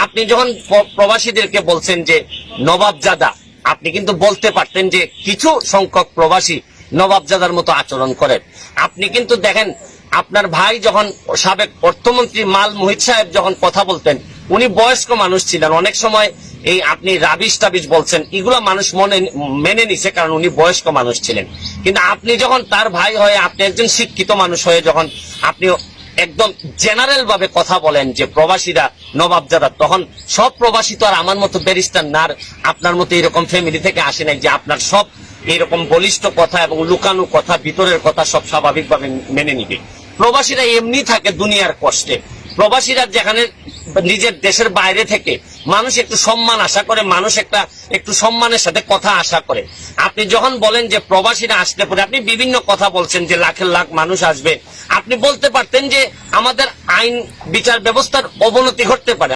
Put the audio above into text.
আপনি যখন প্রবাসীদেরকে বলছেন যে নবাবজাদা, আপনি কিন্তু বলতে পারতেন যে কিছু সংখ্যক প্রবাসী নবাবজাদার মতো আচরণ করেন। আপনি কিন্তু দেখেন, আপনার ভাই যখন সাবেক অর্থমন্ত্রী মাল মুহিত সাহেব যখন কথা বলতেন, উনি বয়স্ক মানুষ ছিলেন। অনেক সময় এই আপনি রাবিশ টাবিশ বলছেন, এগুলো মানুষ মেনে নিছে, কারণ উনি বয়স্ক মানুষ ছিলেন। কিন্তু আপনি যখন তার ভাই হয়ে, আপনি একজন শিক্ষিত মানুষ হয়ে যখন আপনি একদম জেনারেল ভাবে কথা বলেন যে প্রবাসীরা নবাবজাদা, তখন সব প্রবাসী তো আর আমার মতো ব্যারিস্টার না, আপনার মতো এরকম ফ্যামিলি থেকে আসে নাই যে আপনার সব এরকম বলিষ্ঠ কথা এবং লুকানো কথা, ভিতরের কথা সব স্বাভাবিকভাবে মেনে নিবে। প্রবাসীরা এমনি থাকে দুনিয়ার কষ্টে। প্রবাসীরা যেখানে নিজের দেশের বাইরে থেকে মানুষ একটু সম্মান আশা করে, মানুষ একটু সম্মানের সাথে কথা আশা করে। আপনি যখন বলেন যে প্রবাসীরা আসতে পারে, আপনি বিভিন্ন কথা বলছেন যে লাখের লাখ মানুষ আসবে। আপনি বলতে পারতেন যে আমাদের আইন বিচার ব্যবস্থার অবনতি ঘটতে পারে।